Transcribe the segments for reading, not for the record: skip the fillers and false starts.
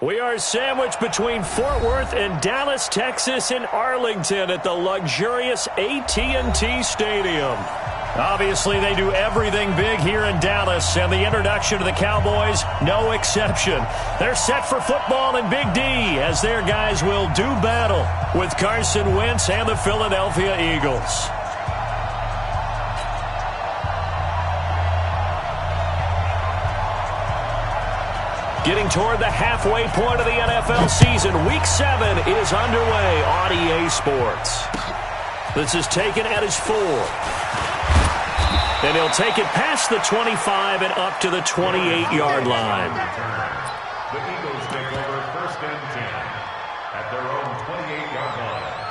We are sandwiched between Fort Worth and Dallas, Texas, and Arlington at the luxurious AT&T Stadium. Obviously, they do everything big here in Dallas, and the introduction to the Cowboys, no exception. They're set for football in Big D as their guys will do battle with Carson Wentz and the Philadelphia Eagles. Getting toward the halfway point of the NFL season, Week 7 is underway on EA Sports. This is taken at his 4. And he'll take it past the 25 and up to the 28-yard line. The Eagles take over 1st and 10 at their own 28-yard line.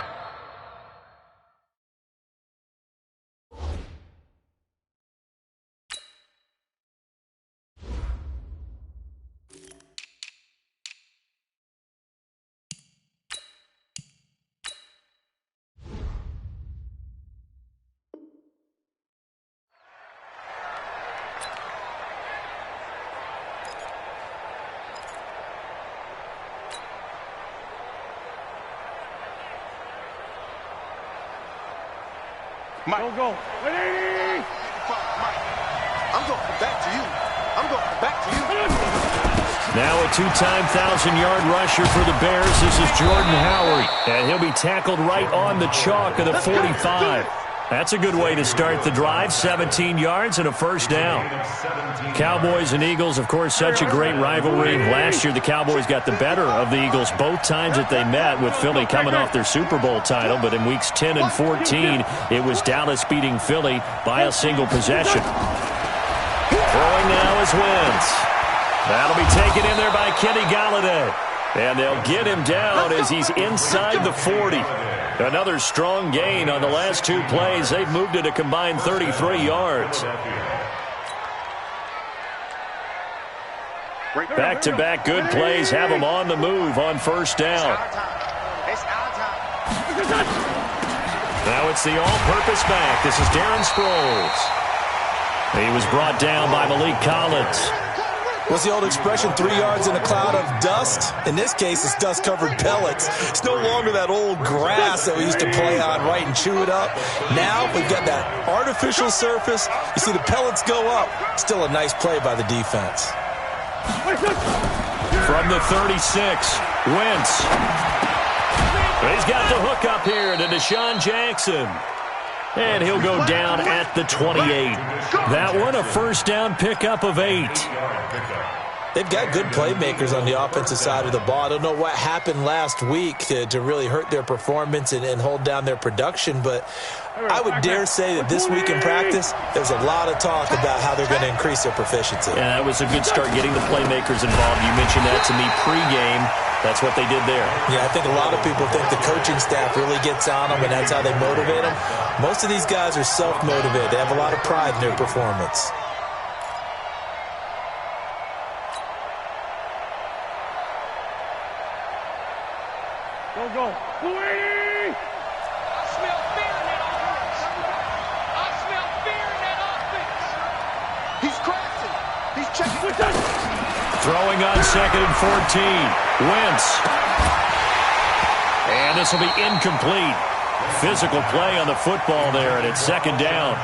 Mike. Don't go. Mike. I'm going back to you. I'm going back to you. Now a two-time 1,000-yard rusher for the Bears. This is Jordan Howard. And he'll be tackled right on the chalk of the 45. That's a good way to start the drive. 17 yards and a first down. Cowboys and Eagles, of course, such a great rivalry. Last year, the Cowboys got the better of the Eagles both times that they met, with Philly coming off their Super Bowl title. But in weeks 10 and 14, it was Dallas beating Philly by a single possession. Throwing now is Wentz. That'll be taken in there by Kenny Golladay. And they'll get him down as he's inside the 40. Another strong gain on the last two plays. They've moved it a combined 33 yards. Back-to-back good plays have them on the move on first down. Now it's the all-purpose back. This is Darren Sproles. He was brought down by Malik Collins. What's the old expression, 3 yards in a cloud of dust? In this case, it's dust-covered pellets. It's no longer that old grass that we used to play on, right, and chew it up. Now we've got that artificial surface. You see the pellets go up. Still a nice play by the defense. From the 36, Wentz. He's got the hook up here to Deshaun Jackson. And he'll go down at the 28. That one, a first down pickup of 8. They've got good playmakers on the offensive side of the ball. I don't know what happened last week to really hurt their performance and hold down their production, but I would dare say that this week in practice, there's a lot of talk about how they're going to increase their proficiency. Yeah, that was a good start getting the playmakers involved. You mentioned that to me pregame. That's what they did there. Yeah, I think a lot of people think the coaching staff really gets on them, and that's how they motivate them. Most of these guys are self-motivated. They have a lot of pride in their performance. Go. I smell fear in that offense. I smell fear in that offense. He's crashing. He's checking. Throwing on 2nd and 14. Wentz. And this will be incomplete. Physical play on the football there, and it's 2nd down.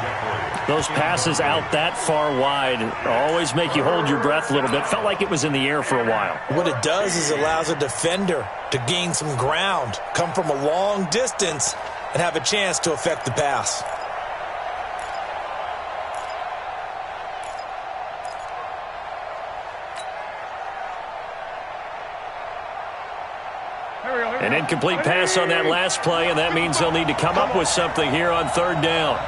Those passes out that far wide always make you hold your breath a little bit. Felt like it was in the air for a while. What it does is allows a defender to gain some ground, come from a long distance, and have a chance to affect the pass. An incomplete pass on that last play, and that means they'll need to come up with something here on 3rd down.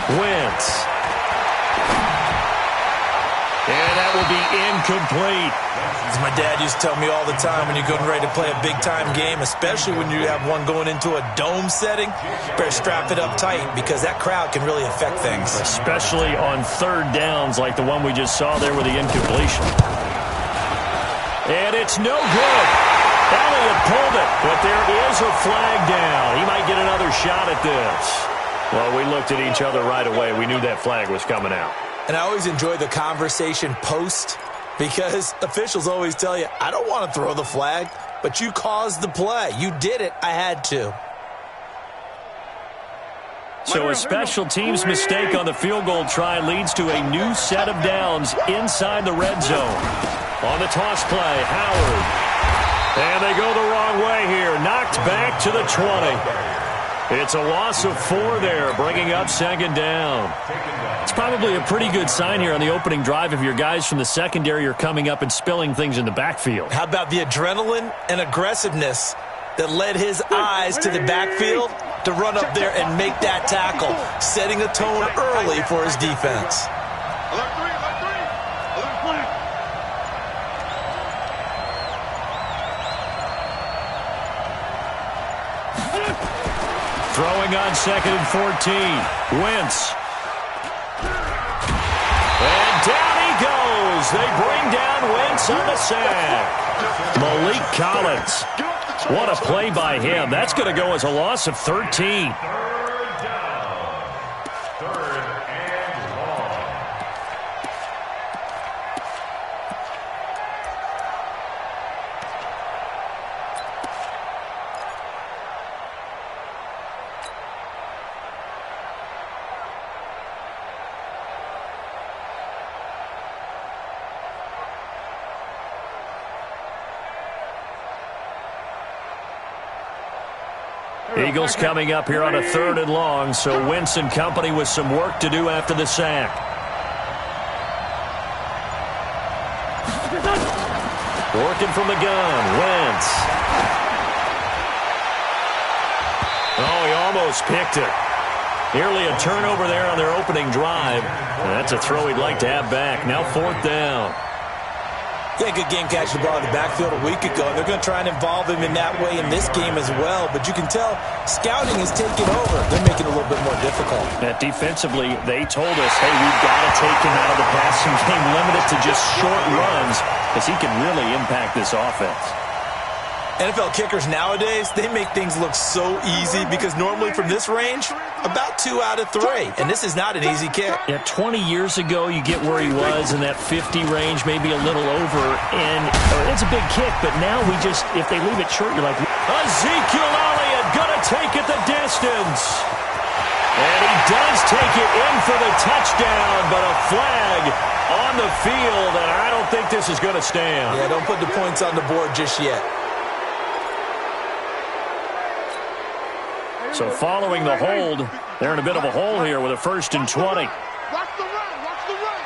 Wentz. And that will be incomplete. As my dad used to tell me all the time, when you're getting ready to play a big-time game, especially when you have one going into a dome setting, better strap it up tight because that crowd can really affect things. Especially on 3rd downs like the one we just saw there with the incompletion. And it's no good. Elliott pulled it, but there is a flag down. He might get another shot at this. Well, we looked at each other right away. We knew that flag was coming out. And I always enjoy the conversation post Because officials always tell you, I don't want to throw the flag, but you caused the play. You did it. I had to. So a special teams mistake on the field goal try leads to a new set of downs inside the red zone. On the toss play, Howard. And they go the wrong way here. Knocked back to the 20. It's a loss of 4 there, bringing up second down. It's probably a pretty good sign here on the opening drive if your guys from the secondary are coming up and spilling things in the backfield. How about the adrenaline and aggressiveness that led his eyes to the backfield to run up there and make that tackle, setting a tone early for his defense. Throwing on 2nd and 14. Wentz. And down he goes. They bring down Wentz on the sack. Malik Collins. What a play by him. That's going to go as a loss of 13. Third down. 3rd and long. Eagles coming up here on a 3rd and long, so Wentz and company with some work to do after the sack. Working from the gun, Wentz. Oh, he almost picked it. Nearly a turnover there on their opening drive. And that's a throw he'd like to have back. Now 4th down. Yeah, good game catching the ball in the backfield a week ago. And they're going to try and involve him in that way in this game as well. But you can tell scouting is taking over. They're making it a little bit more difficult. Defensively, they told us, hey, we've got to take him out of the passing game, limit it to just short runs, because he can really impact this offense. NFL kickers nowadays, they make things look so easy because normally from this range, about 2 out of 3. And this is not an easy kick. Yeah, 20 years ago, you get where he was in that 50 range, maybe a little over. And it's a big kick, but now we just, if they leave it short, you're like, Ezekiel Elliott going to take it the distance. And he does take it in for the touchdown, but a flag on the field, and I don't think this is going to stand. Yeah, don't put the points on the board just yet. So following the hold, they're in a bit of a hole here with a 1st and 20. Watch the run. Watch the run.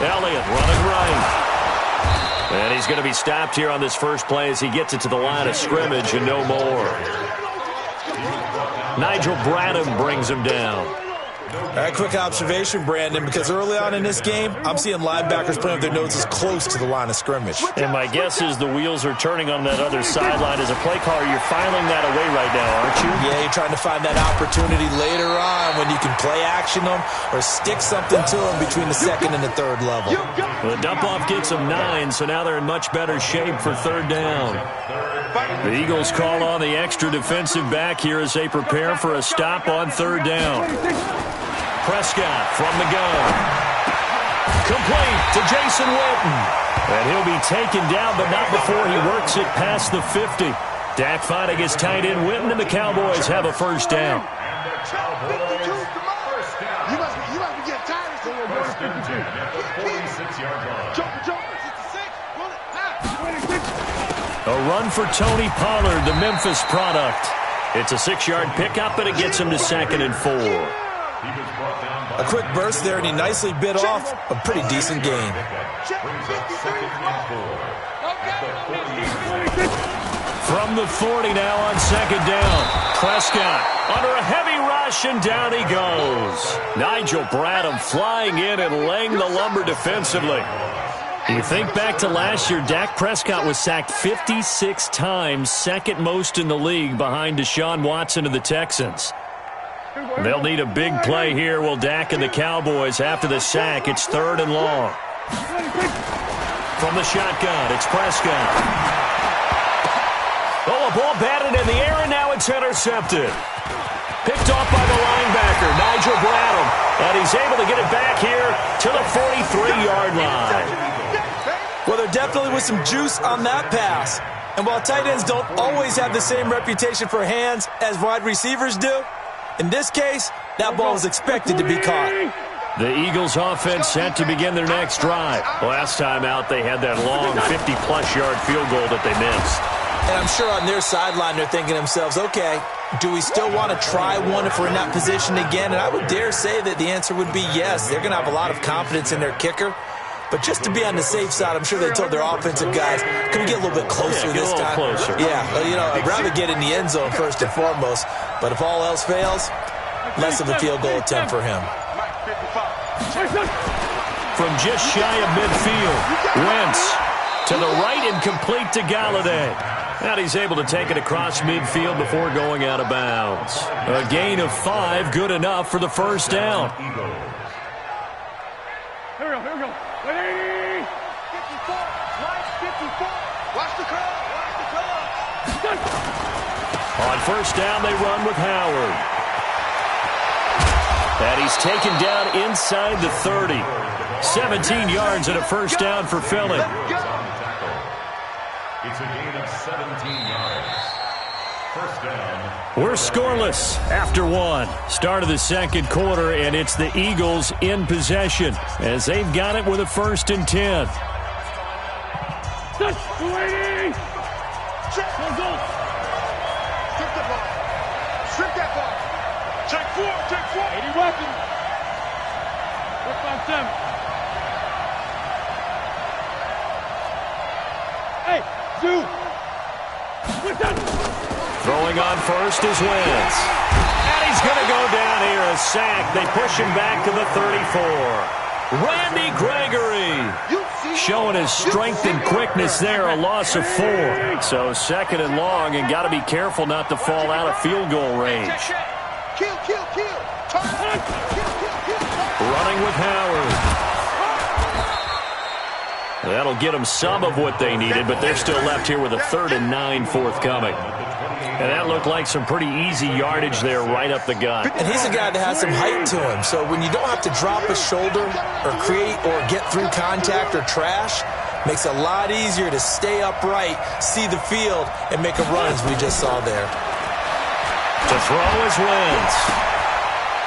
Elliott running right. And he's going to be stopped here on this first play as he gets it to the line of scrimmage and no more. Nigel Bradham brings him down. All right, quick observation, Brandon, because early on in this game, I'm seeing linebackers playing with their noses close to the line of scrimmage. And my guess is the wheels are turning on that other sideline. As a play caller, you're filing that away right now, aren't you? Yeah, you're trying to find that opportunity later on when you can play action them or stick something to them between the 2nd and the 3rd level. Well, the dump-off gets them 9, so now they're in much better shape for 3rd down. The Eagles call on the extra defensive back here as they prepare for a stop on 3rd down. Prescott from the gun. Complete to Jason Witten. And he'll be taken down, but not before he works it past the 50. Dak fighting his tight end Witten, and the Cowboys have a 1st down. You must be getting tired of it. 1st and 10 at the 46-yard line. Jumper. 66. A run for Tony Pollard, the Memphis product. It's a 6-yard pickup, and it gets him to 2nd and 4. A quick burst there, and he nicely bit off a pretty decent gain. From the 40 now on 2nd down. Prescott under a heavy rush, and down he goes. Nigel Bradham flying in and laying the lumber defensively. You think back to last year, Dak Prescott was sacked 56 times, 2nd most in the league behind Deshaun Watson of the Texans. They'll need a big play here, will Dak and the Cowboys after the sack. It's 3rd and long. From the shotgun, it's Prescott. Oh, a ball batted in the air, and now it's intercepted. Picked off by the linebacker, Nigel Bradham. And he's able to get it back here to the 43-yard line. Well, there definitely was some juice on that pass. And while tight ends don't always have the same reputation for hands as wide receivers do, in this case, that ball was expected to be caught. The Eagles offense set to begin their next drive. Last time out, they had that long 50-plus yard field goal that they missed. And I'm sure on their sideline they're thinking to themselves, okay, do we still want to try one if we're in that position again? And I would dare say that the answer would be yes. They're going to have a lot of confidence in their kicker. But just to be on the safe side, I'm sure they told their offensive guys, can we get a little bit closer this time? Closer. Yeah, well, you know, I'd rather get in the end zone first and foremost. But if all else fails, less of a field goal attempt for him. From just shy of midfield, Wentz to the right and complete to Galladay. And he's able to take it across midfield before going out of bounds. A gain of 5, good enough for the first down. Here we go. 180. 54. Watch the crowd. On first down, they run with Howard. And he's taken down inside the 30. 17 yards and a first down for Philly. It's a gain of 17 yards. First down. We're scoreless after one. Start of the second quarter, and it's the Eagles in possession as they've got it with a 1st and 10. Strip that ball. Check 4. 80 weapon. 4-5-7. Hey, Zoo. Throwing on first is Wentz. And he's going to go down here, a sack. They push him back to the 34. Randy Gregory showing his strength and quickness there, a loss of 4. So 2nd and long, and got to be careful not to fall out of field goal range. Kill. Running with Howard. That'll get them some of what they needed, but they're still left here with a 3rd and 9 forthcoming. And that looked like some pretty easy yardage there right up the gut. And he's a guy that has some height to him, so when you don't have to drop a shoulder or create or get through contact or trash, makes it a lot easier to stay upright, see the field, and make a run as we just saw there. To throw is Wentz.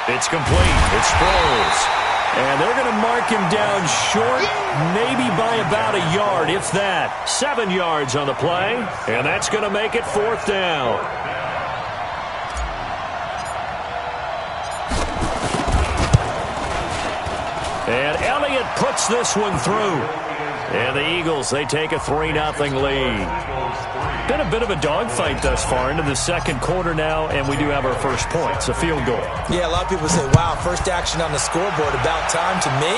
It's complete. It's Sproles. And they're going to mark him down short, maybe by about a yard, if that. 7 yards on the play, and that's going to make it 4th down. And Elliott puts this one through. And the Eagles, they take a 3-0 lead. Been a bit of a dogfight thus far into the second quarter now, and we do have our first points, a field goal. Yeah, a lot of people say, wow, first action on the scoreboard, about time. To me,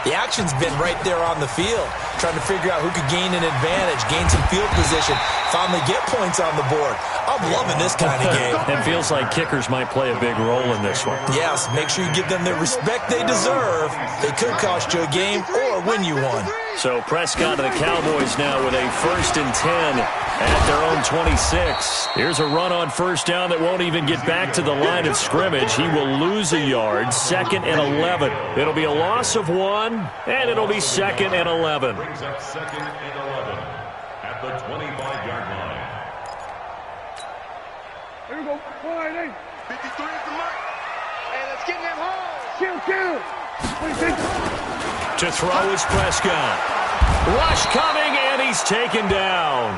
the action's been right there on the field, trying to figure out who could gain an advantage, gain some field position, finally get points on the board. I'm loving this kind of game. It feels like kickers might play a big role in this one. Yes, make sure you give them the respect they deserve. They could cost you a game or win you one. So Prescott and the Cowboys now with a 1st and 10 at their own 26. Here's a run on first down that won't even get back to the line of scrimmage. He will lose a yard, 2nd and 11. It'll be a loss of 1, and it'll be 2nd and 11. Brings up 2nd and 11 at the 25-yard line. Here we go. 180. 53 is the mark. Hey, let's get them home. Kill. 26. To throw is Prescott. Rush coming, and he's taken down.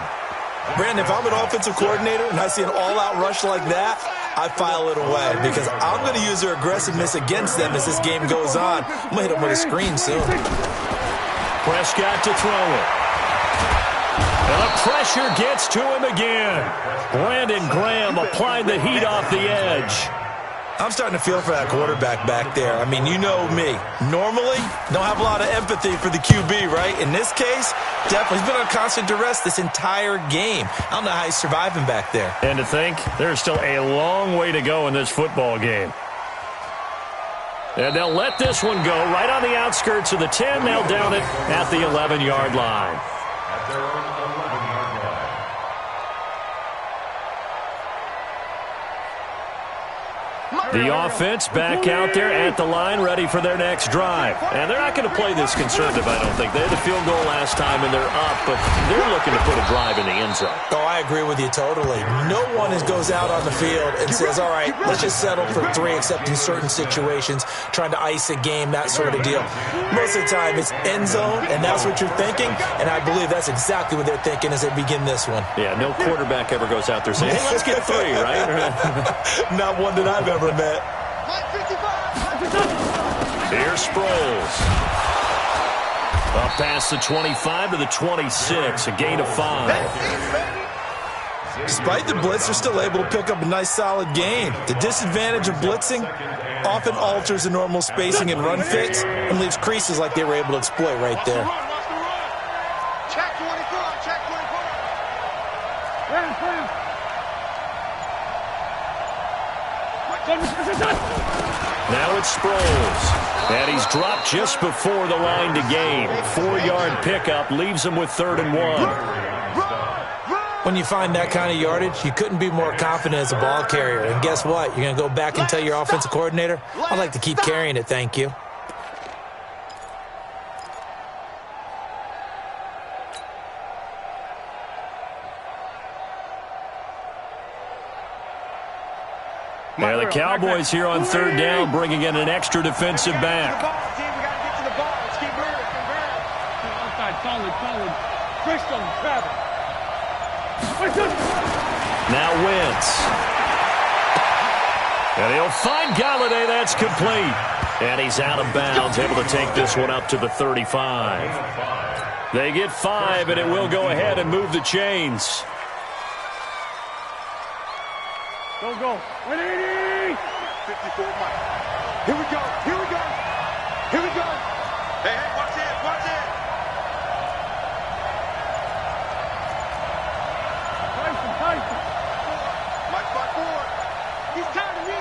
Brandon, if I'm an offensive coordinator and I see an all-out rush like that, I file it away because I'm going to use their aggressiveness against them as this game goes on. I'm going to hit them with a screen soon. Prescott to throw it. And the pressure gets to him again. Brandon Graham applied the heat off the edge. I'm starting to feel for that quarterback back there. I mean, you know me. Normally, don't have a lot of empathy for the QB, right? In this case, definitely. He's been on constant duress this entire game. I don't know how he's surviving back there. And to think, there's still a long way to go in this football game. And they'll let this one go right on the outskirts of the 10. They'll down it at the 11-yard line. At their own 11-yard line. The offense back out there at the line, ready for their next drive. And they're not going to play this conservative, I don't think. They had the field goal last time, and they're up, but they're looking to put a drive in the end zone. Oh, I agree with you totally. No one goes out on the field and says, all right, let's just settle for 3, except in certain situations, trying to ice a game, that sort of deal. Most of the time, it's end zone, and that's what you're thinking, and I believe that's exactly what they're thinking as they begin this one. Yeah, no quarterback ever goes out there saying, hey, let's get 3, right? Not one that I've ever met. Here's Sproles. Up past the 25 to the 26, a gain of 5. Despite the blitz, they're still able to pick up a nice, solid gain. The disadvantage of blitzing often alters the normal spacing and run fits and leaves creases like they were able to exploit right there. Check 24, check 24. Now it's Sproles. And he's dropped just before the line to gain. 4-yard pickup leaves him with 3rd and 1. When you find that kind of yardage, you couldn't be more confident as a ball carrier. And guess what? You're going to go back and tell your offensive coordinator, I'd like to keep carrying it, thank you. Yeah, the Cowboys here on 3rd down, bringing in an extra defensive back. Now Wentz. And he'll find Galladay. That's complete. And he's out of bounds, able to take this one up to the 35. They get 5, and it will go ahead and move the chains. Go. 54 Mike. Here we go. Hey, watch it. Tyson. Mike spot forward. He's tired of me.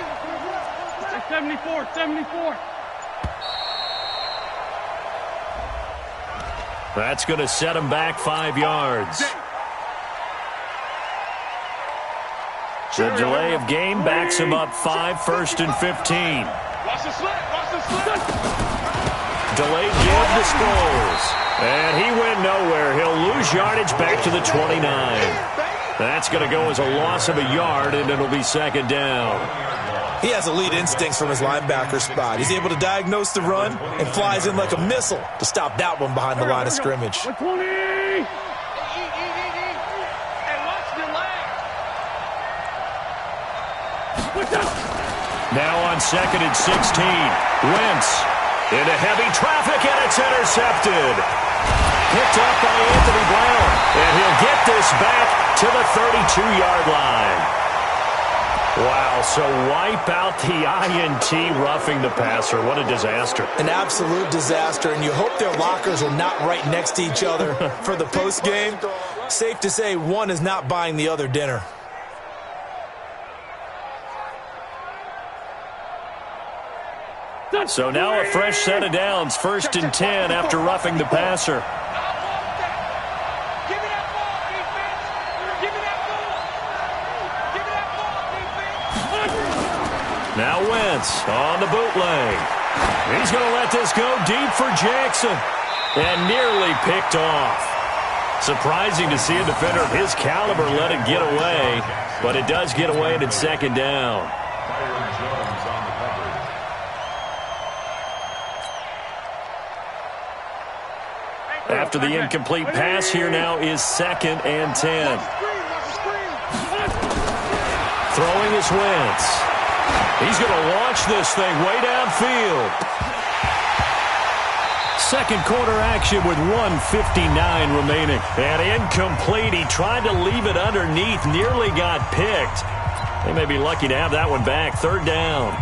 74. That's going to set him back 5 yards. The delay of game backs him up 5, 1st and 15. Watch the slip. Delayed give to Sproles. And he went nowhere. He'll lose yardage back to the 29. That's going to go as a loss of a yard, and it'll be 2nd down. He has elite instincts from his linebacker spot. He's able to diagnose the run and flies in like a missile to stop that one behind the line of scrimmage. Now on 2nd and 16. Wentz into heavy traffic, and it's intercepted. Picked up by Anthony Brown, and he'll get this back to the 32-yard line. Wow, so wipe out the INT roughing the passer. What a disaster. An absolute disaster, and you hope their lockers are not right next to each other for the postgame. Safe to say one is not buying the other dinner. So now a fresh set of downs, 1st and 10 after roughing the passer. Now Wentz on the bootleg. He's going to let this go deep for Jackson. And nearly picked off. Surprising to see a defender of his caliber let it get away. But it does get away, and it's 2nd down. After the incomplete pass, here now is 2nd and 10. Throwing is Wentz. He's going to launch this thing way downfield. 2nd quarter action with 1:59 remaining. And incomplete. He tried to leave it underneath. Nearly got picked. They may be lucky to have that one back. 3rd down.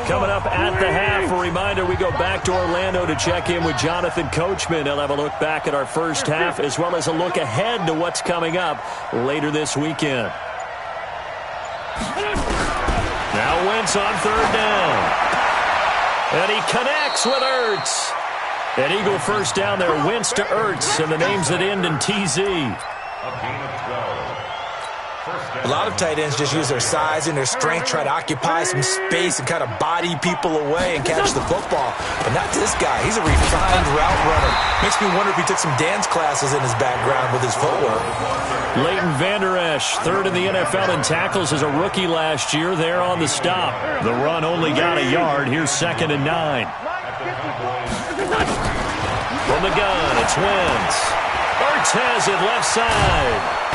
Coming up at the half, a reminder, we go back to Orlando to check in with Jonathan Coachman. He'll have a look back at our first half as well as a look ahead to what's coming up later this weekend. Now Wentz on third down. And he connects with Ertz. An Eagle first down there, Wentz to Ertz, and the names that end in TZ. A lot of tight ends just use their size and their strength, try to occupy some space and kind of body people away and catch the football. But not this guy. He's a refined route runner. Makes me wonder if he took some dance classes in his background with his footwork. Leighton Vander Esch, third in the NFL in tackles as a rookie last year. There on the stop. The run only got a yard. Here's 2nd and 9. From the gun, it's Wentz. Ertz has it left side.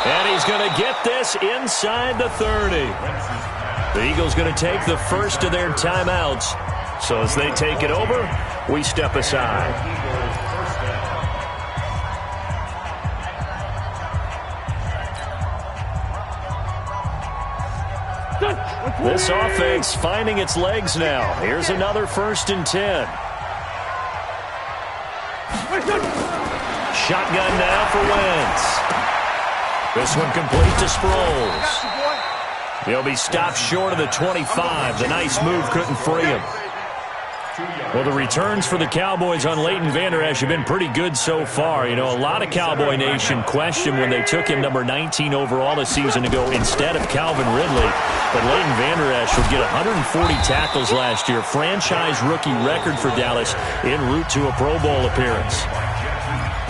And he's going to get this inside the 30. The Eagles going to take the first of their timeouts. So as they take it over, we step aside. This offense finding its legs now. Here's another 1st and 10. Shotgun now for Wentz. This one complete to Sproles. He'll be stopped short of the 25. The nice move couldn't free him. Well, the returns for the Cowboys on Leighton Vander Esch have been pretty good so far. You know, a lot of Cowboy Nation questioned when they took him number 19 overall a season ago instead of Calvin Ridley. But Leighton Vander Esch would get 140 tackles last year. Franchise rookie record for Dallas en route to a Pro Bowl appearance.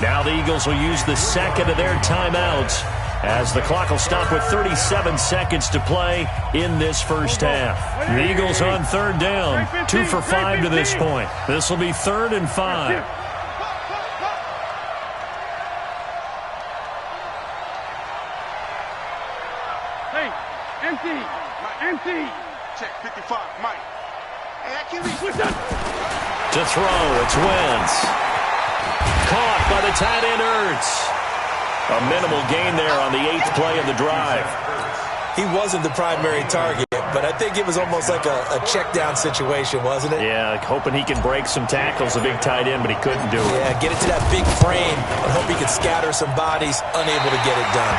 Now the Eagles will use the second of their timeouts as the clock will stop with 37 seconds to play in this first half. The Eagles on third down, 2 for 5 to this point. This will be 3rd and 5. Hey, empty. Check 55, Mike. Hey, I can't reach. To throw, it's Wentz. Caught by the tight end Ertz. A minimal gain there on the 8th play of the drive. He wasn't the primary target, but I think it was almost like a check down situation, wasn't it? Yeah, hoping he can break some tackles, a big tight end, but he couldn't do it. Yeah, get it to that big frame and hope he can scatter some bodies, unable to get it done.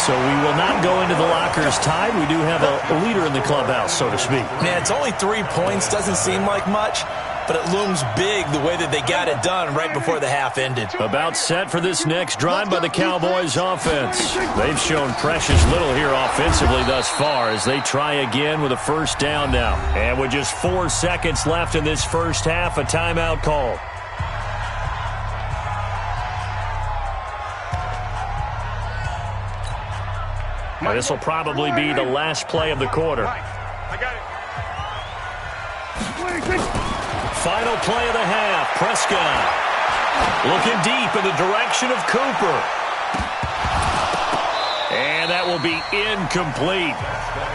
So we will not go into the lockers tied. We do have a leader in the clubhouse, so to speak. Man, it's only 3 points. Doesn't seem like much, but it looms big the way that they got it done right before the half ended. About set for this next drive by the Cowboys offense. They've shown precious little here offensively thus far as they try again with a first down now. And with just 4 seconds left in this first half, a timeout call. Now, this will probably be the last play of the quarter. I got it. Final play of the half. Prescott looking deep in the direction of Cooper. And that will be incomplete.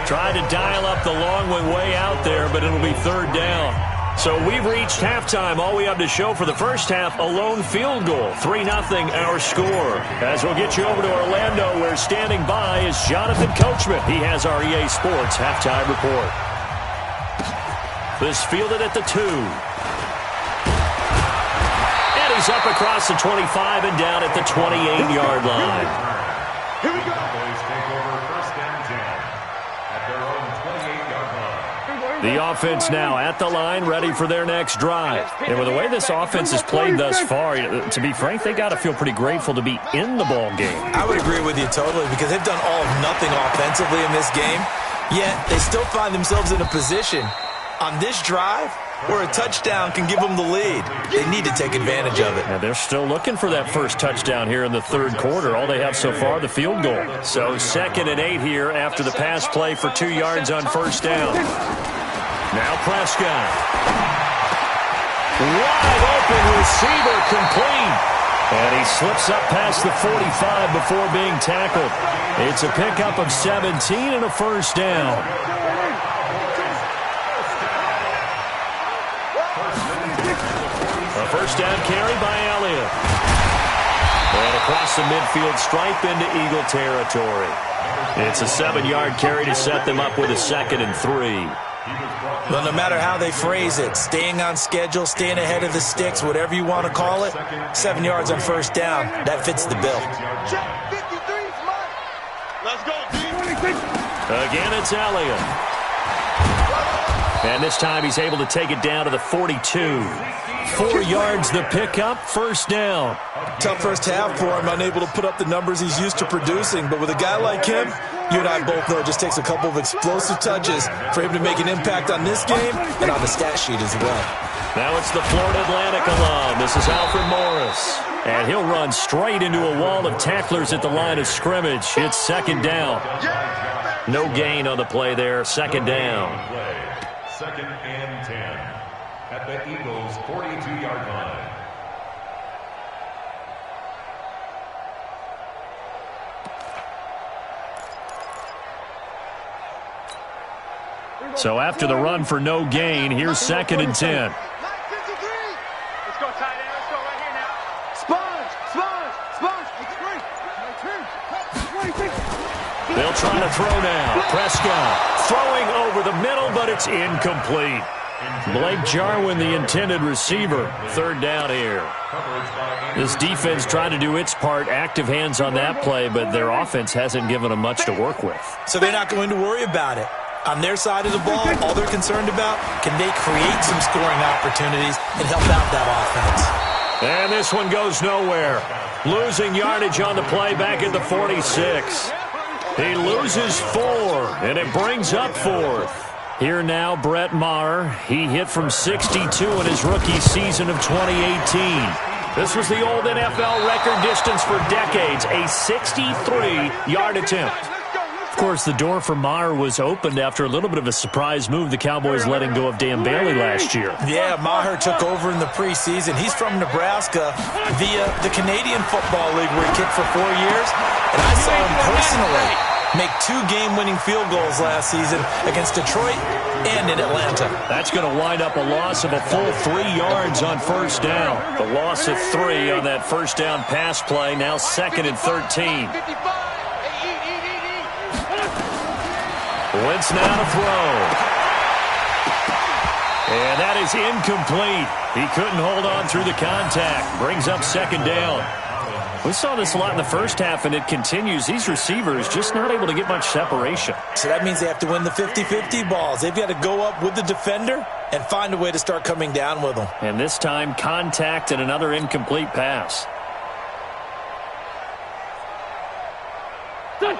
Tried to dial up the long way out there, but it'll be 3rd down. So we've reached halftime. All we have to show for the first half, a lone field goal. 3-0 our score. As we'll get you over to Orlando, where standing by is Jonathan Coachman. He has our EA Sports halftime report. This fielded at the 2. And he's up across the 25 and down at the 28-yard line. Here we go. Cowboys take over 1st and 10 at their own 28-yard line. The offense now at the line, ready for their next drive. And with the way this offense has played thus far, to be frank, they got to feel pretty grateful to be in the ball game. I would agree with you totally because they've done all or nothing offensively in this game, yet they still find themselves in a position on this drive where a touchdown can give them the lead. They need to take advantage of it. And they're still looking for that first touchdown here in the 3rd quarter. All they have so far, the field goal. So 2nd and 8 here after the pass play for 2 yards on first down. Now Prescott. Wide open receiver complete. And he slips up past the 45 before being tackled. It's a pickup of 17 and a first down. A first down carry by Elliott. And across the midfield stripe into Eagle territory. It's a 7-yard carry to set them up with a 2nd and 3. Well, no matter how they phrase it, staying on schedule, staying ahead of the sticks, whatever you want to call it, 7 yards on first down, that fits the bill. Check 53's mine. Let's go, D. Again, it's Elliott. And this time he's able to take it down to the 42. 4 yards the pickup, first down. Tough first half for him, unable to put up the numbers he's used to producing. But with a guy like him, you and I both know it just takes a couple of explosive touches for him to make an impact on this game and on the stat sheet as well. Now it's the Florida Atlantic alum. This is Alfred Morris. And he'll run straight into a wall of tacklers at the line of scrimmage. It's second down. No gain on the play there, second down. Second and 10 at the Eagles' 42-yard line. So after the run for no gain, here's second and 10. Let's go, tight end. Let's go right here now. Sponge. They'll try to throw now. Prescott throwing over the middle, but it's incomplete. Blake Jarwin, the intended receiver. Third down here. This defense trying to do its part. Active hands on that play, but their offense hasn't given them much to work with. So they're not going to worry about it. On their side of the ball, all they're concerned about, can they create some scoring opportunities and help out that offense? And this one goes nowhere. Losing yardage on the play back at the 46. He loses 4, and it brings up 4th. Here now, Brett Maher. He hit from 62 in his rookie season of 2018. This was the old NFL record distance for decades, a 63-yard attempt. Of course, the door for Maher was opened after a little bit of a surprise move. The Cowboys letting go of Dan Bailey last year. Yeah, Maher took over in the preseason. He's from Nebraska via the Canadian Football League where he kicked for 4 years. And I saw him personally make 2 game-winning field goals last season against Detroit and in Atlanta. That's going to wind up a loss of a full 3 yards on first down. The loss of 3 on that first down pass play. Now second and 13. Wentz now to throw. And that is incomplete. He couldn't hold on through the contact. Brings up second down. We saw this a lot in the first half, and it continues. These receivers just not able to get much separation. So that means they have to win the 50-50 balls. They've got to go up with the defender and find a way to start coming down with them. And this time, contact and another incomplete pass.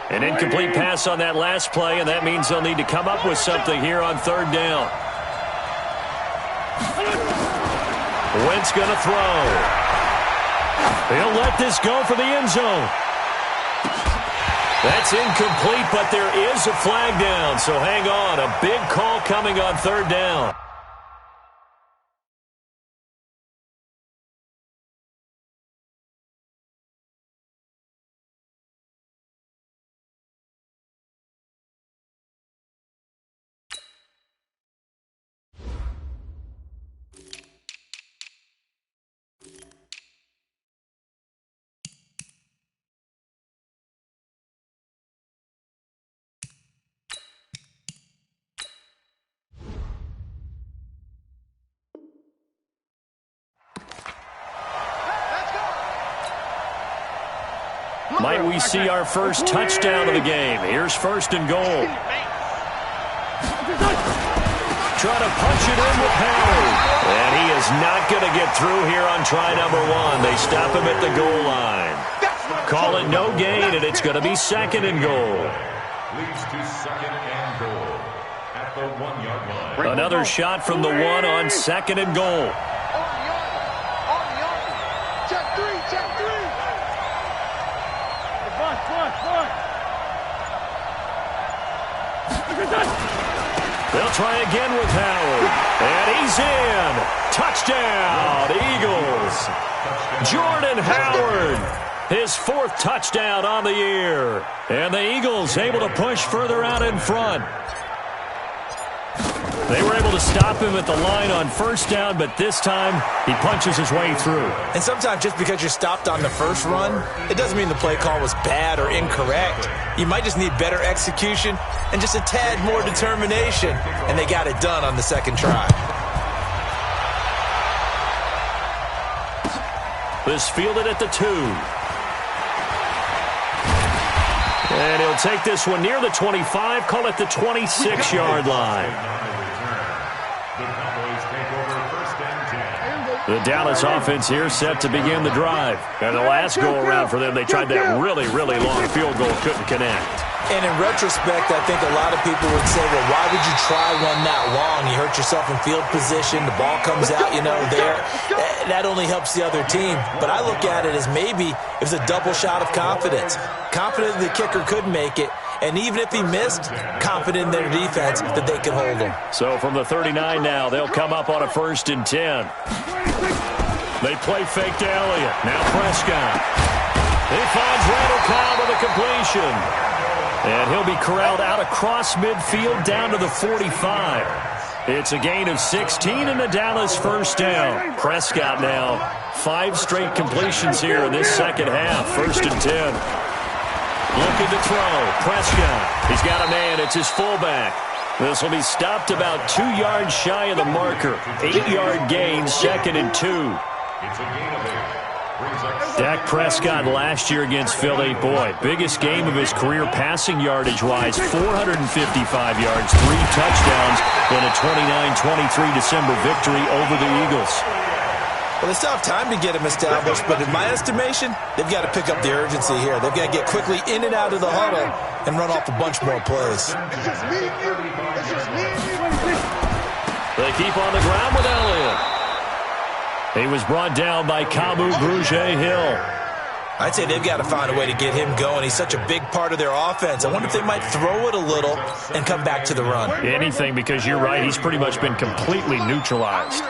An incomplete pass on that last play, and that means they'll need to come up with something here on third down. Wentz going to throw. He'll let this go for the end zone. That's incomplete, but there is a flag down, so hang on. A big call coming on third down. Might we see our first touchdown of the game? Here's first and goal. Trying to punch it in with Howard. And he is not going to get through here on try number 1. They stop him at the goal line. Call it no gain, and it's going to be second and goal. Leads to second and goal at the 1-yard line. Another shot from the 1 on second and goal. They'll try again with Howard. And he's in. Touchdown, Eagles. Jordan Howard, his 4th touchdown on the year. And the Eagles able to push further out in front. They were able to stop him at the line on first down, but this time he punches his way through. And sometimes just because you're stopped on the first run, it doesn't mean the play call was bad or incorrect. You might just need better execution and just a tad more determination, and they got it done on the second try. This fielded at the 2. And he'll take this one near the 25, call it the 26-yard line. The Dallas offense here set to begin the drive. And the last go-around for them, they tried that really, really long field goal, couldn't connect. And in retrospect, I think a lot of people would say, well, why would you try one that long? You hurt yourself in field position. The ball comes out, there. That only helps the other team. But I look at it as maybe it was a double shot of confidence. Confident the kicker could make it. And even if he missed, confident in their defense that they could hold him. So from the 39 now, they'll come up on a 1st and 10. They play fake to Elliott. Now Prescott. He finds Randall Cobb with a completion. And he'll be corralled out across midfield down to the 45. It's a gain of 16 and a Dallas 1st down. Prescott now 5 straight completions here in this second half. 1st and 10. Looking to throw. Prescott. He's got a man. It's his fullback. This will be stopped about 2 yards shy of the marker. 8-yard gain, 2nd and 2. It's a gain of 8. Dak Prescott last year against Philly, boy, biggest game of his career passing yardage-wise, 455 yards, 3 touchdowns in a 29-23 December victory over the Eagles. Well, they still have time to get him established, but in my estimation, they've got to pick up the urgency here. They've got to get quickly in and out of the huddle and run off a bunch more plays. They keep on the ground with Elliott. He was brought down by Kamu Grugier-Hill. I'd say they've got to find a way to get him going. He's such a big part of their offense. I wonder if they might throw it a little and come back to the run. Anything, because you're right, he's pretty much been completely neutralized.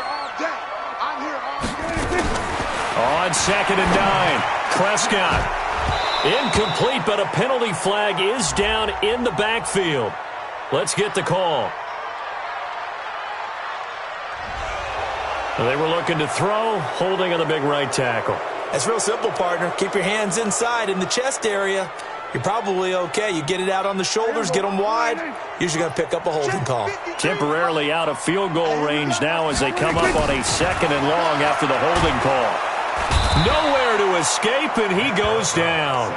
On 2nd and 9, Prescott. Incomplete, but a penalty flag is down in the backfield. Let's get the call. They were looking to throw, holding on the big right tackle. That's real simple, partner. Keep your hands inside in the chest area. You're probably okay. You get it out on the shoulders, get them wide. Usually going to pick up a holding call. Temporarily out of field goal range now as they come up on a 2nd and long after the holding call. Nowhere to escape, and he goes down.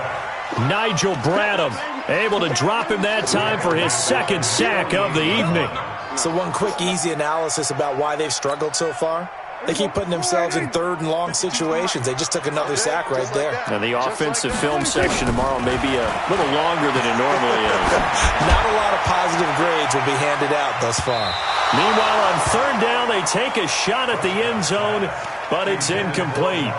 Nigel Bradham able to drop him that time for his 2nd sack of the evening. So one quick, easy analysis about why they've struggled so far. They keep putting themselves in 3rd and long situations. They just took another sack right there. Now the offensive film section tomorrow may be a little longer than it normally is. Not a lot of positive grades will be handed out thus far. Meanwhile, on 3rd down, they take a shot at the end zone, but it's incomplete.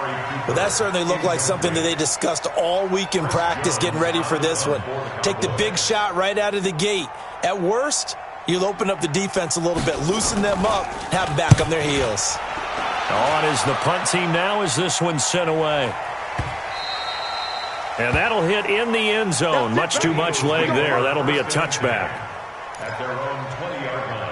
Well, that certainly looked like something that they discussed all week in practice getting ready for this one. Take the big shot right out of the gate. At worst, you'll open up the defense a little bit, loosen them up, have them back on their heels. On is the punt team now as this one's sent away. And that'll hit in the end zone. Much too much leg there. That'll be a touchback. At their own 20-yard line.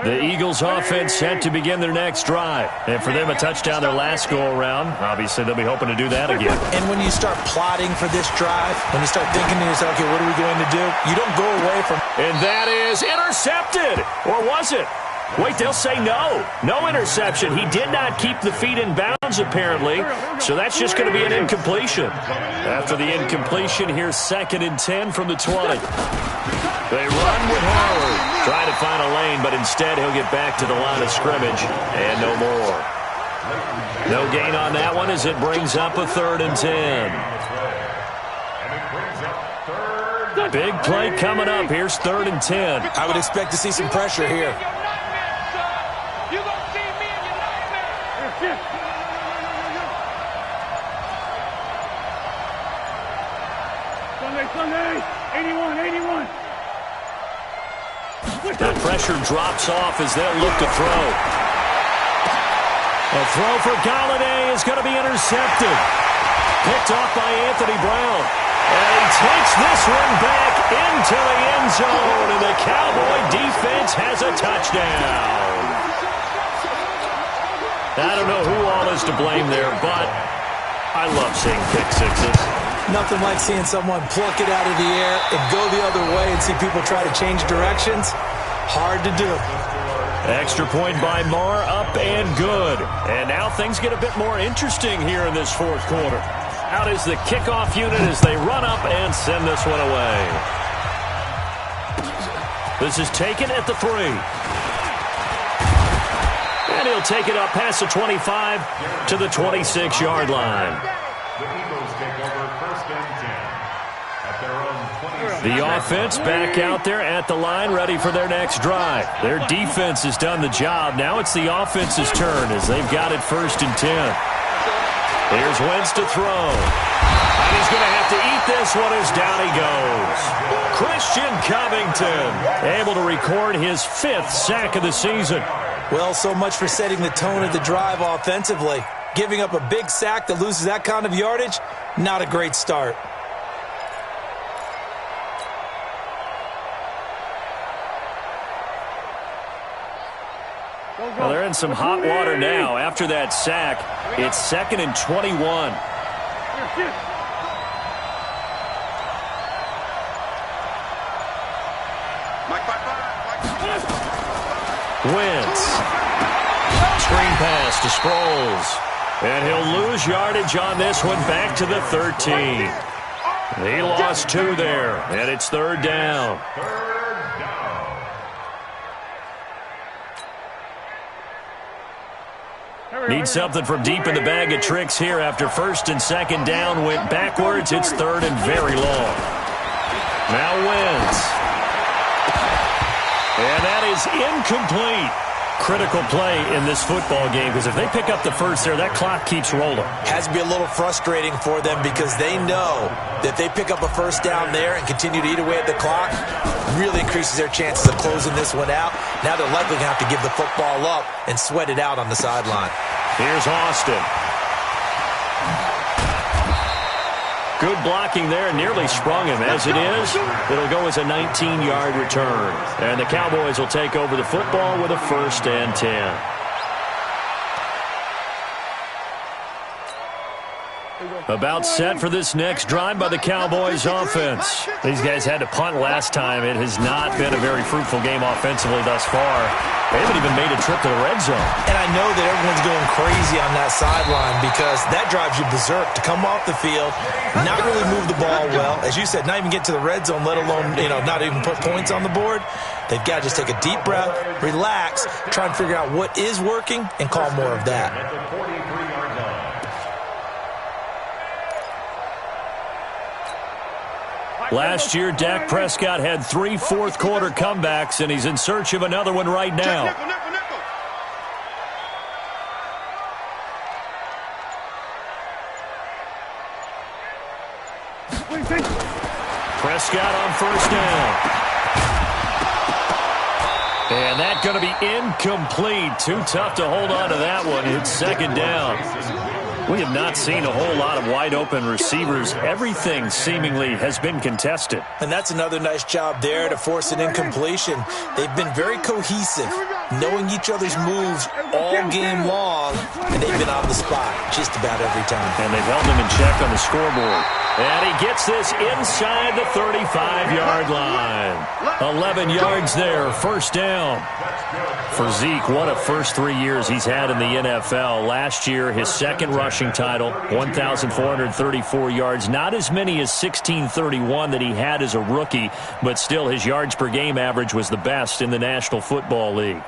The Eagles offense set to begin their next drive. And for them, a touchdown their last go-around. Obviously, they'll be hoping to do that again. And when you start plotting for this drive, when you start thinking to yourself, okay, what are we going to do? You don't go away from... And that is intercepted. Or was it? Wait, they'll say no. No interception. He did not keep the feet in bounds, apparently. So that's just going to be an incompletion. After the incompletion, here's 2nd and 10 from the 20. They run with Howard. Trying to find a lane, but instead he'll get back to the line of scrimmage. And no more. No gain on that one as it brings up a 3rd and 10. Big play coming up. Here's 3rd and 10. I would expect to see some pressure here. You're going to see me in your nightmare. Sunday, 81. The pressure drops off as they'll look to throw. A throw for Galladay is going to be intercepted. Picked off by Anthony Brown. And he takes this one back into the end zone, and the Cowboy defense has a touchdown. I don't know who all is to blame there, but I love seeing pick sixes. Nothing like seeing someone pluck it out of the air and go the other way and see people try to change directions. Hard to do. Extra point by Marr, up and good. And now things get a bit more interesting here in this fourth quarter. Out is the kickoff unit as they run up and send this one away. This is taken at the 3. And he'll take it up past the 25 to the 26-yard line. The Eagles take over first and 10 at their own 26. The offense back out there at the line, ready for their next drive. Their defense has done the job. Now it's the offense's turn as they've got it first and 10. Here's Wentz to throw. And he's going to have to eat this one as down he goes. Christian Covington able to record his 5th sack of the season. Well, so much for setting the tone of the drive offensively. Giving up a big sack that loses that kind of yardage, not a great start. Well, they're in some hot water now. After that sack, it's 2nd and 21. Wentz. Screen pass to Sproles. And he'll lose yardage on this one back to the 13. He lost 2 there, and it's 3rd down. Need something from deep in the bag of tricks here after 1st and 2nd down. Went backwards. It's 3rd and very long. Now Wentz. And that is incomplete. Critical play in this football game because if they pick up the first there, that clock keeps rolling. Has to be a little frustrating for them because they know that if they pick up a first down there and continue to eat away at the clock, really increases their chances of closing this one out. Now they're likely going to have to give the football up and sweat it out on the sideline. Here's Austin. Good blocking there, nearly sprung him. As it is, it'll go as a 19-yard return. And the Cowboys will take over the football with a 1st and 10. About set for this next drive by the Cowboys offense. These guys had to punt last time. It has not been a very fruitful game offensively thus far. They haven't even made a trip to the red zone. And I know that everyone's going crazy on that sideline because that drives you berserk to come off the field, not really move the ball well. As you said, not even get to the red zone, let alone, not even put points on the board. They've got to just take a deep breath, relax, try and figure out what is working and call more of that. Last year, Dak Prescott had 3 fourth-quarter comebacks, and he's in search of another one right now. Prescott on 1st down. And that's going to be incomplete. Too tough to hold on to that one. It's 2nd down. We have not seen a whole lot of wide-open receivers. Everything seemingly has been contested. And that's another nice job there to force an incompletion. They've been very cohesive, knowing each other's moves all game long, and they've been on the spot just about every time. And they've held him in check on the scoreboard. And he gets this inside the 35-yard line. 11 yards there, 1st down. For Zeke, what a first 3 years he's had in the NFL. Last year, his 2nd rushing title, 1,434 yards. Not as many as 1,631 that he had as a rookie, but still his yards per game average was the best in the National Football League.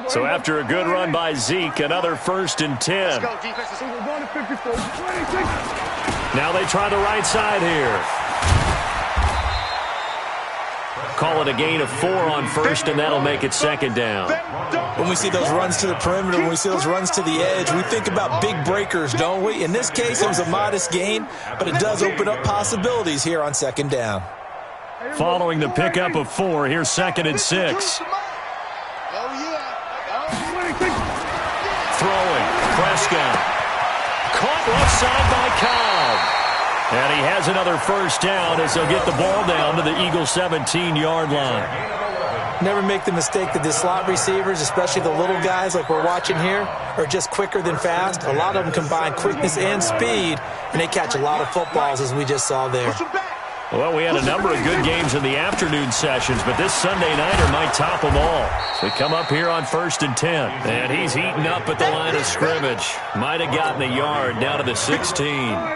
So after a good run by Zeke, another 1st and 10. Now they try the right side here. Call it a gain of 4 on 1st, and that'll make it 2nd down. When we see those runs to the perimeter, when we see those runs to the edge, we think about big breakers, don't we? In this case, it was a modest gain, but it does open up possibilities here on 2nd down. Following the pickup of 4, here's 2nd and 6. Throwing, Prescott. Caught left side by Cobb. And he has another 1st down as they'll get the ball down to the Eagles' 17-yard line. Never make the mistake that the slot receivers, especially the little guys like we're watching here, are just quicker than fast. A lot of them combine quickness and speed, and they catch a lot of footballs, as we just saw there. Well, we had a number of good games in the afternoon sessions, but this Sunday nighter might top them all. So we come up here on 1st and 10. And he's eating up at the line of scrimmage. Might have gotten a yard down to the 16. At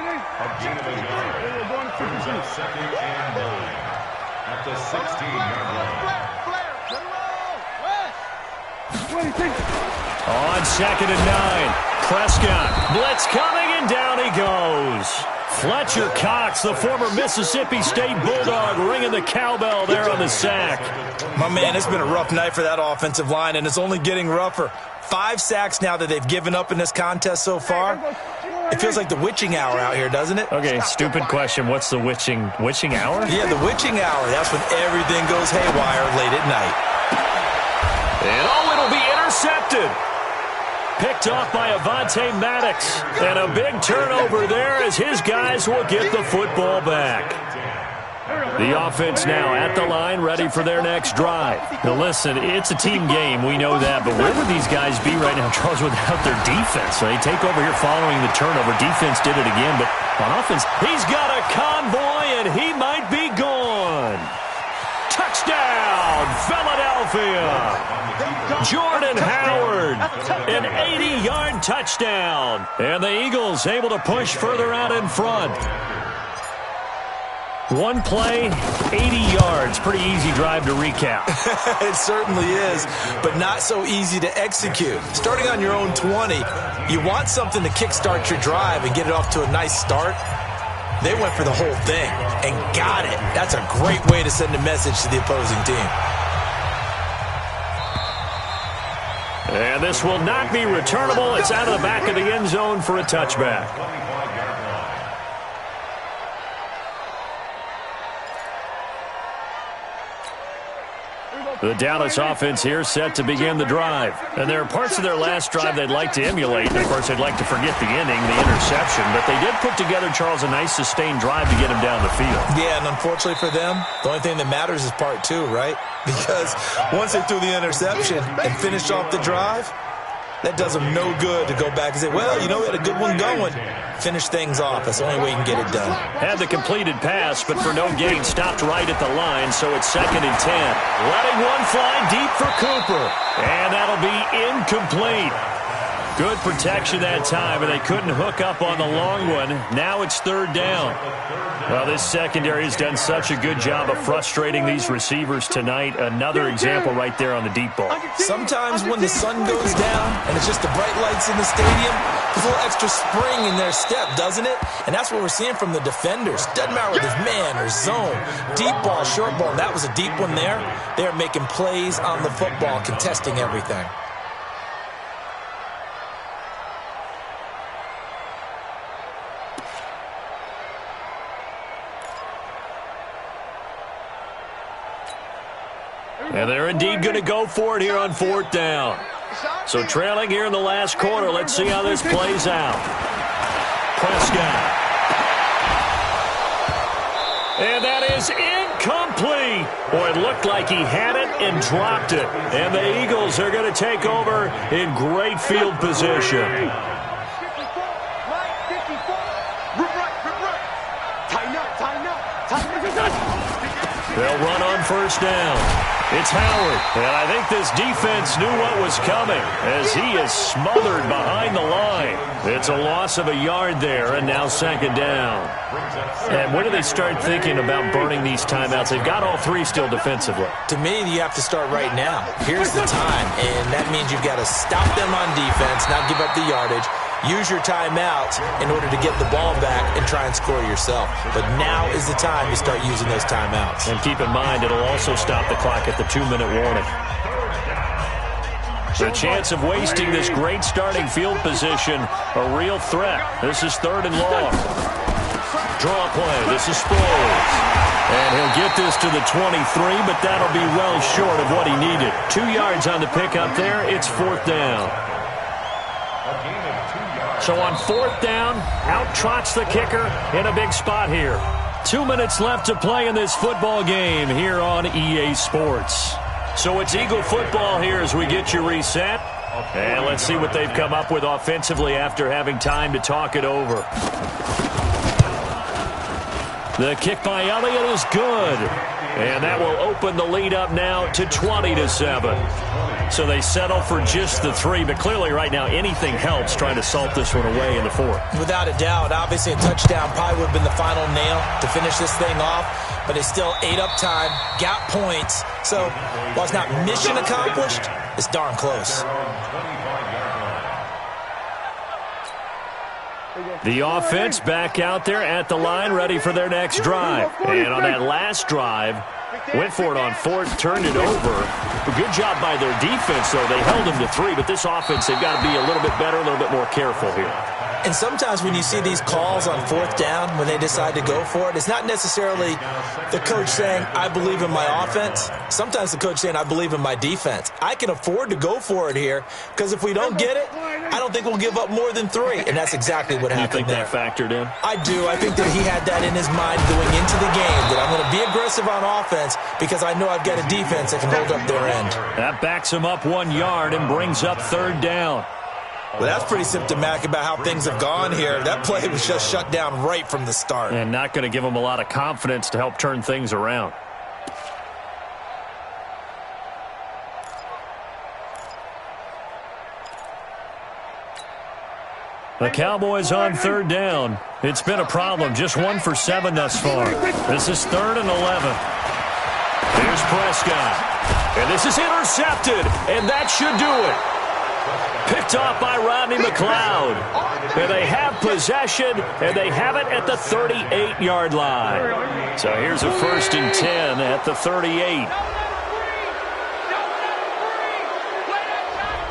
the 16-yard line. On 2nd and 9. Prescott. Blitz coming, and down he goes. Fletcher Cox, the former Mississippi State Bulldog, ringing the cowbell there on the sack. My man, it's been a rough night for that offensive line, and it's only getting rougher. 5 sacks now that they've given up in this contest so far. It feels like the witching hour out here, doesn't it? Okay, stupid question. What's the witching hour? Yeah, the witching hour. That's when everything goes haywire late at night. And it'll be intercepted. Picked off by Avonte Maddox. And a big turnover there as his guys will get the football back. The offense now at the line, ready for their next drive. Now listen, it's a team game, we know that, but where would these guys be right now, Charles, without their defense? They take over here following the turnover. Defense did it again, but on offense, he's got a convoy, and he might be gone. Touchdown, Philadelphia! Jordan Howard, an 80-yard touchdown. And the Eagles able to push further out in front. One play, 80 yards. Pretty easy drive to recap. It certainly is, but not so easy to execute. Starting on your own 20, you want something to kickstart your drive and get it off to a nice start. They went for the whole thing and got it. That's a great way to send a message to the opposing team. And this will not be returnable. It's out of the back of the end zone for a touchback. The Dallas offense here set to begin the drive. And there are parts of their last drive they'd like to emulate. And, of course, they'd like to forget the inning, the interception. But they did put together, Charles, a nice sustained drive to get him down the field. Yeah, and unfortunately for them, the only thing that matters is part 2, right? Because once they threw the interception and finished off the drive, that does them no good to go back and say, well, you know, we had a good one going. Finish things off. That's the only way you can get it done. Had the completed pass, but for no gain, stopped right at the line, so it's 2nd and 10. Letting one fly deep for Cooper, and that'll be incomplete. Good protection that time, and they couldn't hook up on the long one. Now it's 3rd down. Well, this secondary has done such a good job of frustrating these receivers tonight. Another example right there on the deep ball. Sometimes when the sun goes down and it's just the bright lights in the stadium, there's a little extra spring in their step, doesn't it? And that's what we're seeing from the defenders. Doesn't matter whether it's man or zone, deep ball, short ball. And that was a deep one there. They're making plays on the football, contesting everything. And they're indeed going to go for it here on 4th down. So trailing here in the last quarter, let's see how this plays out. Prescott. And that is incomplete. Boy, it looked like he had it and dropped it. And the Eagles are going to take over in great field position. They'll run on 1st down. It's Howard, and I think this defense knew what was coming as he is smothered behind the line. It's a loss of a yard there, and now 2nd down. And when do they start thinking about burning these timeouts? They've got all 3 still defensively. To me, you have to start right now. Here's the time, and that means you've got to stop them on defense, not give up the yardage. Use your timeouts in order to get the ball back and try and score yourself. But now is the time you start using those timeouts. And keep in mind, it'll also stop the clock at the 2-minute warning. The chance of wasting this great starting field position, a real threat. This is 3rd and long. Draw play. This is Sproles. And he'll get this to the 23, but that'll be well short of what he needed. 2 yards on the pickup there. It's 4th down. So on 4th down, out trots the kicker in a big spot here. 2 minutes left to play in this football game here on EA Sports. So it's Eagle football here as we get you reset. And let's see what they've come up with offensively after having time to talk it over. The kick by Elliott is good. And that will open the lead up now to 20-7. So they settle for just the 3, but clearly right now anything helps trying to salt this one away in the 4th. Without a doubt, obviously a touchdown probably would have been the final nail to finish this thing off, but it's still ate up time, got points. So while it's not mission accomplished, it's darn close. The offense back out there at the line, ready for their next drive. And on that last drive, went for it on 4th, turned it over. A good job by their defense, though. They held them to 3, but this offense, they've got to be a little bit better, a little bit more careful here. And sometimes when you see these calls on 4th down, when they decide to go for it, it's not necessarily the coach saying, I believe in my offense. Sometimes the coach saying, I believe in my defense. I can afford to go for it here because if we don't get it, I don't think we'll give up more than 3. And that's exactly what happened there. You think that factored in? I do. I think that he had that in his mind going into the game, that I'm going to be aggressive on offense because I know I've got a defense that can hold up their end. That backs him up 1 yard and brings up 3rd down. Well, that's pretty symptomatic about how things have gone here. That play was just shut down right from the start. And not going to give them a lot of confidence to help turn things around. The Cowboys on 3rd down. It's been a problem. Just 1 for 7 thus far. This is 3rd and 11. Here's Prescott. And this is intercepted. And that should do it. Picked off by Rodney McLeod. And they have possession, and they have it at the 38-yard line. So here's a 1st and 10 at the 38.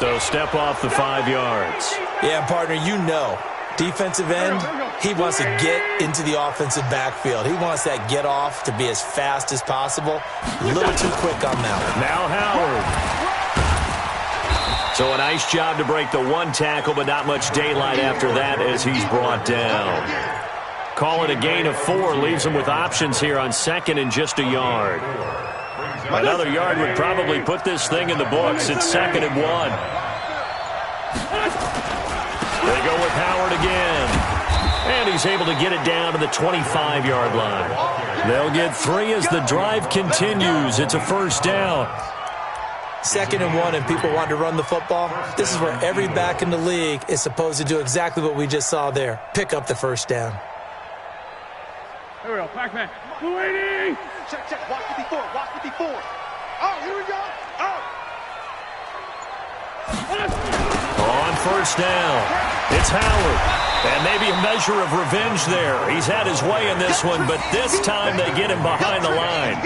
So step off the 5 yards. Yeah, partner, you know, defensive end, he wants to get into the offensive backfield. He wants that get off to be as fast as possible. A little too quick on that one. Now Howard. So a nice job to break the 1 tackle, but not much daylight after that as he's brought down. Call it a gain of 4. Leaves him with options here on 2nd and just a yard. Another yard would probably put this thing in the books. It's 2nd and 1. They go with Howard again. And he's able to get it down to the 25-yard line. They'll get 3 as the drive continues. It's a 1st down. 2nd and 1 and people want to run the football. This is where every back in the league is supposed to do exactly what we just saw there. Pick up the 1st down. Here we go. Pac-Man. 280. Check, check. Watch it before. Watch it before. Oh, here we go. Oh. On 1st down, it's Howard. And maybe a measure of revenge there. He's had his way in this one, but this time they get him behind the line.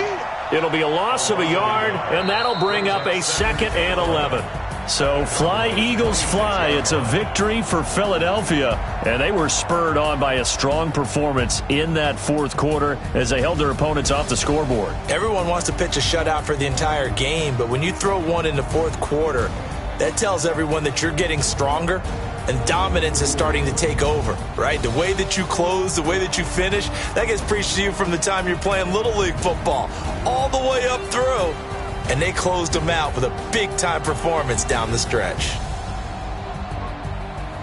It'll be a loss of a yard, and that'll bring up a 2nd and 11. So fly, Eagles, fly. It's a victory for Philadelphia, and they were spurred on by a strong performance in that 4th quarter as they held their opponents off the scoreboard. Everyone wants to pitch a shutout for the entire game, but when you throw one in the 4th quarter, that tells everyone that you're getting stronger and dominance is starting to take over, right? The way that you close, the way that you finish, that gets preached to you from the time you're playing Little League football all the way up through. And they closed them out with a big-time performance down the stretch.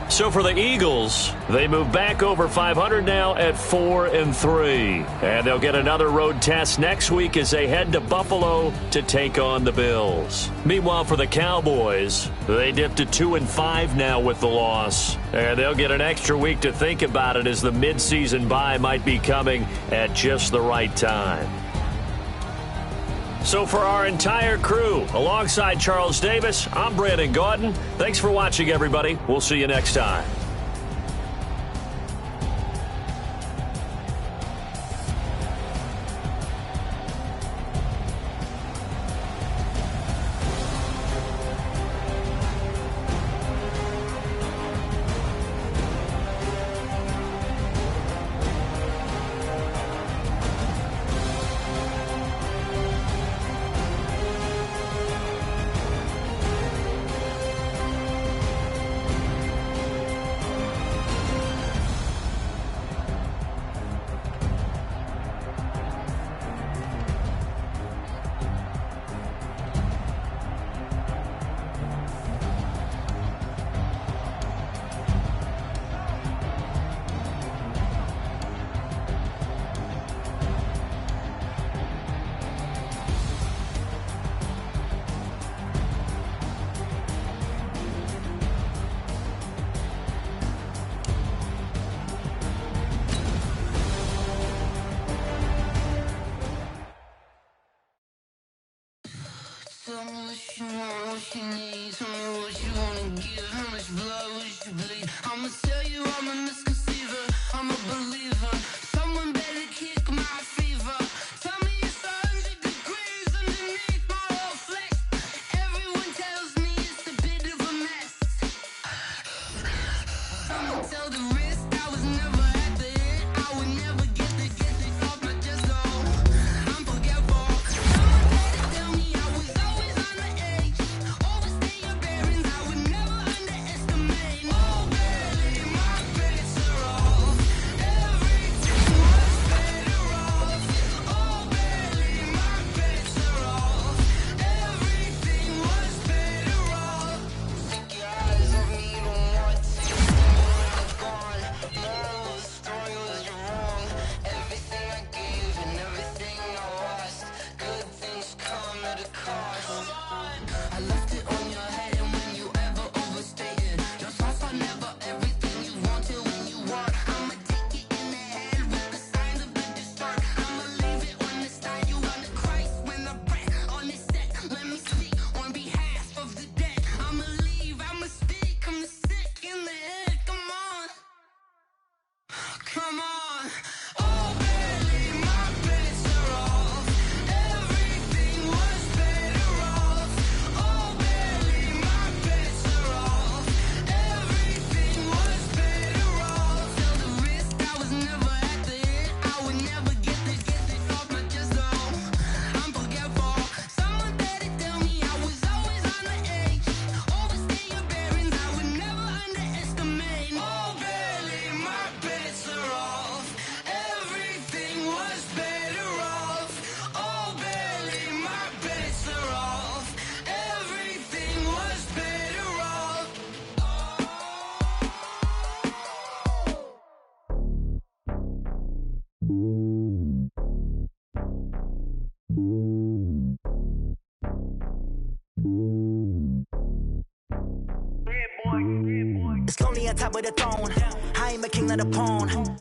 So for the Eagles, they move back over 500 now at 4-3. And they'll get another road test next week as they head to Buffalo to take on the Bills. Meanwhile, for the Cowboys, they dip to 2-5 now with the loss. And they'll get an extra week to think about it as the midseason bye might be coming at just the right time. So for our entire crew, alongside Charles Davis, I'm Brandon Gaudin. Thanks for watching, everybody. We'll see you next time. Tell me what you want, what you need. Tell me what you wanna give. How much blood would you bleed? I'ma tell you I'm a misconceiver. I'm a believer. Someone better kick my fever. Tell me it's 100 degrees underneath my whole flesh. Everyone tells me it's a bit of a mess. Someone tell the risk I was never at the hit. I would never get this off my chest. Oh, I'm forgetful. Someone better tell me I was always on the edge. Overstay your bearings, I would never underestimate. Oh, barely, my bets are off. Everything was better off. Oh, barely, my bets are off. Everything was better off. Take your eyes off me, don't want to. Gone. Moral of the story was you're wrong. Everything I gave and everything I lost. Good things come at a cost. I left it on your head, and when you ever overstated, your thoughts are never everything you wanted when you want. I'ma take it in the head with the signs of the distort. I'ma leave it on the side. You on the Christ when the breath on the set. Let me speak on behalf of the dead. I'ma leave, I'ma speak. I'm sick in the head. Come on. Come on. Oh, barely, my bets are off. Everything was better off. Oh, barely, my bets are off. Everything was better off. Till the risk I was never at the hit. I would never get this off my chest. Oh, I'm forgetful. Someone better tell me I was always on the edge. Overstay your bearings, I would never underestimate. Oh, barely, my bets are off. Everything was better off. Oh, barely, my bets are off. Everything was better off. It's lonely on top of the throne. I am a king of the pawn.